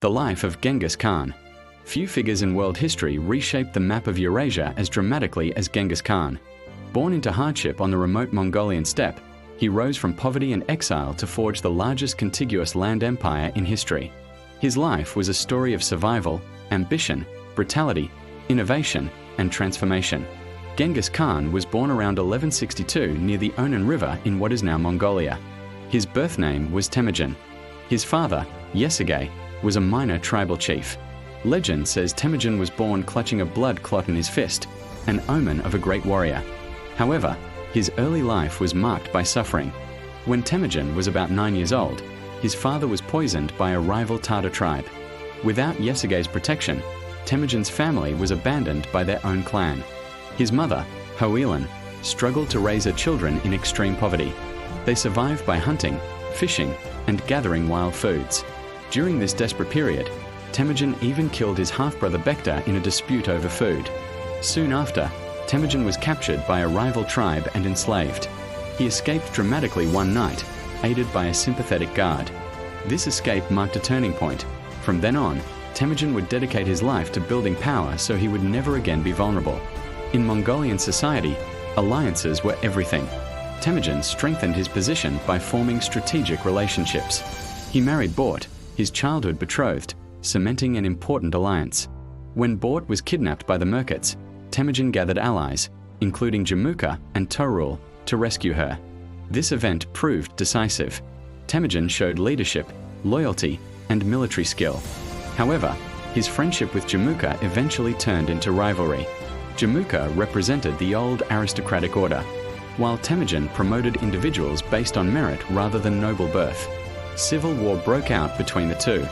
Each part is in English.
The life of Genghis Khan. Few figures in world history reshaped the map of Eurasia as dramatically as Genghis Khan. Born into hardship on the remote Mongolian steppe, he rose from poverty and exile to forge the largest contiguous land empire in history. His life was a story of survival, ambition, brutality, innovation, and transformation. Genghis Khan was born around 1162 near the Onan River in what is now Mongolia. His birth name was Temujin. His father, Yesigay, was a minor tribal chief. Legend says Temujin was born clutching a blood clot in his fist, an omen of a great warrior. However, his early life was marked by suffering. When Temujin was about 9 years old, his father was poisoned by a rival Tatar tribe. Without Yesigay's protection, Temujin's family was abandoned by their own clan. His mother, Hoelin, struggled to raise her children in extreme poverty. They survived by hunting, fishing, and gathering wild foods. During this desperate period, Temujin even killed his half-brother Bekta in a dispute over food. Soon after, Temujin was captured by a rival tribe and enslaved. He escaped dramatically one night, aided by a sympathetic guard. This escape marked a turning point. From then on, Temujin would dedicate his life to building power so he would never again be vulnerable. In Mongolian society, alliances were everything. Temujin strengthened his position by forming strategic relationships. He married Bort, his childhood betrothed, cementing an important alliance. When Bort was kidnapped by the Merkits, Temujin gathered allies, including Jamuka and Torul, to rescue her. This event proved decisive. Temujin showed leadership, loyalty, and military skill. However, his friendship with Jamuka eventually turned into rivalry. Jamuka represented the old aristocratic order, while Temujin promoted individuals based on merit rather than noble birth. Civil war broke out between the two.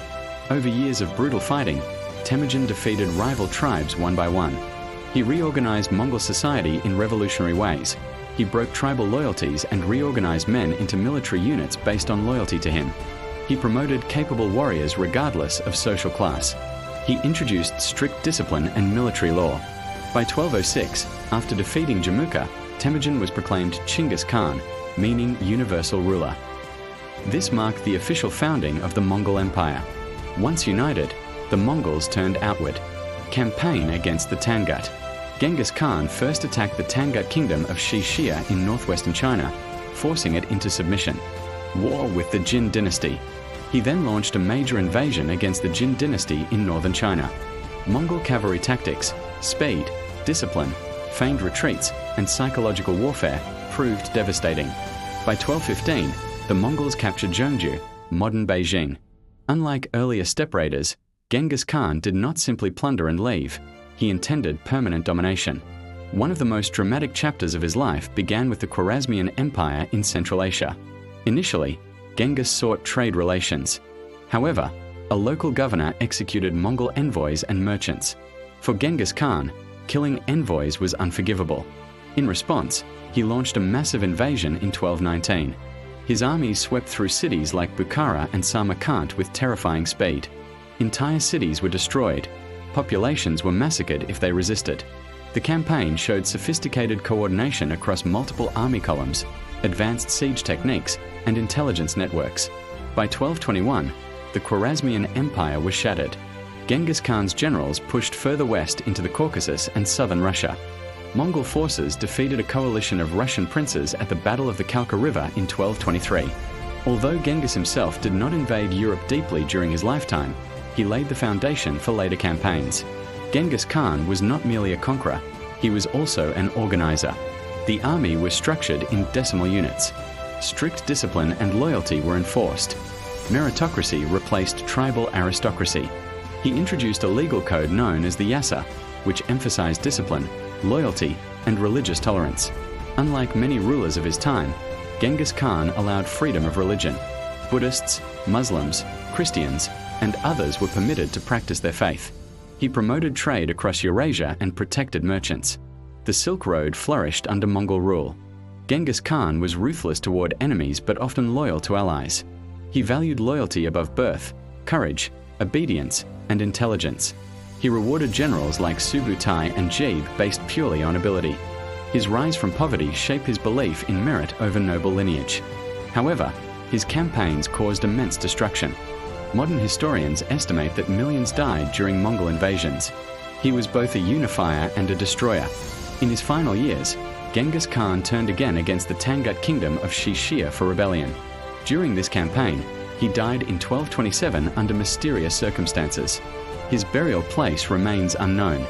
Over years of brutal fighting, Temujin defeated rival tribes one by one. He reorganized Mongol society in revolutionary ways. He broke tribal loyalties and reorganized men into military units based on loyalty to him. He promoted capable warriors regardless of social class. He introduced strict discipline and military law. By 1206, after defeating Jamuka, Temujin was proclaimed Genghis Khan, meaning universal ruler. This marked the official founding of the Mongol Empire. Once united, the Mongols turned outward. Campaign against the Tangut. Genghis Khan first attacked the Tangut kingdom of Xixia in northwestern China, forcing it into submission. War with the Jin dynasty. He then launched a major invasion against the Jin dynasty in northern China. Mongol cavalry tactics, speed, discipline, feigned retreats, and psychological warfare proved devastating. By 1215, the Mongols captured Zhengzhou, modern Beijing. Unlike earlier steppe raiders, Genghis Khan did not simply plunder and leave. He intended permanent domination. One of the most dramatic chapters of his life began with the Khwarezmian Empire in Central Asia. Initially, Genghis sought trade relations. However, a local governor executed Mongol envoys and merchants. For Genghis Khan, killing envoys was unforgivable. In response, he launched a massive invasion in 1219. His armies swept through cities like Bukhara and Samarkand with terrifying speed. Entire cities were destroyed. Populations were massacred if they resisted. The campaign showed sophisticated coordination across multiple army columns, advanced siege techniques, and intelligence networks. By 1221, the Khwarezmian Empire was shattered. Genghis Khan's generals pushed further west into the Caucasus and southern Russia. Mongol forces defeated a coalition of Russian princes at the Battle of the Kalka River in 1223. Although Genghis himself did not invade Europe deeply during his lifetime, he laid the foundation for later campaigns. Genghis Khan was not merely a conqueror, he was also an organizer. The army was structured in decimal units. Strict discipline and loyalty were enforced. Meritocracy replaced tribal aristocracy. He introduced a legal code known as the Yasa, which emphasized discipline, loyalty, and religious tolerance. Unlike many rulers of his time, Genghis Khan allowed freedom of religion. Buddhists, Muslims, Christians, and others were permitted to practice their faith. He promoted trade across Eurasia and protected merchants. The Silk Road flourished under Mongol rule. Genghis Khan was ruthless toward enemies but often loyal to allies. He valued loyalty above birth, courage, obedience, and intelligence. He rewarded generals like Subutai and Jebe based purely on ability. His rise from poverty shaped his belief in merit over noble lineage. However, his campaigns caused immense destruction. Modern historians estimate that millions died during Mongol invasions. He was both a unifier and a destroyer. In his final years, Genghis Khan turned again against the Tangut kingdom of Shishir for rebellion. During this campaign, he died in 1227 under mysterious circumstances. His burial place remains unknown.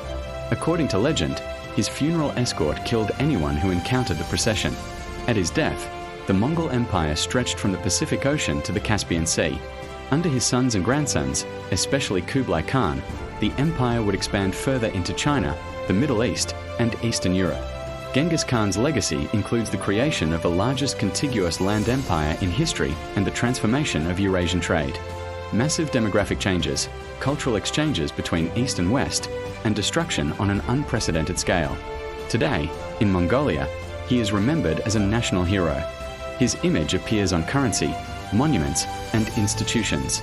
According to legend, his funeral escort killed anyone who encountered the procession. At his death, the Mongol Empire stretched from the Pacific Ocean to the Caspian Sea. Under his sons and grandsons, especially Kublai Khan, the empire would expand further into China, the Middle East, and Eastern Europe. Genghis Khan's legacy includes the creation of the largest contiguous land empire in history and the transformation of Eurasian trade. Massive demographic changes, cultural exchanges between East and West, and destruction on an unprecedented scale. Today, in Mongolia, he is remembered as a national hero. His image appears on currency, monuments, and institutions.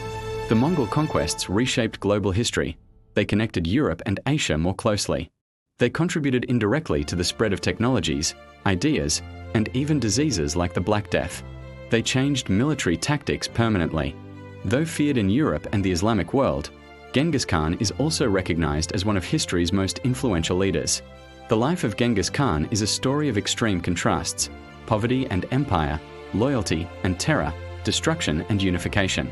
The Mongol conquests reshaped global history. They connected Europe and Asia more closely. They contributed indirectly to the spread of technologies, ideas, and even diseases like the Black Death. They changed military tactics permanently. Though feared in Europe and the Islamic world, Genghis Khan is also recognized as one of history's most influential leaders. The life of Genghis Khan is a story of extreme contrasts: poverty and empire, loyalty and terror, destruction and unification.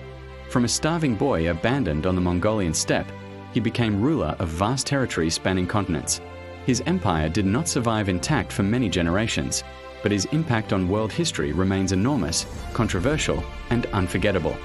From a starving boy abandoned on the Mongolian steppe, he became ruler of vast territories spanning continents. His empire did not survive intact for many generations, but his impact on world history remains enormous, controversial, and unforgettable.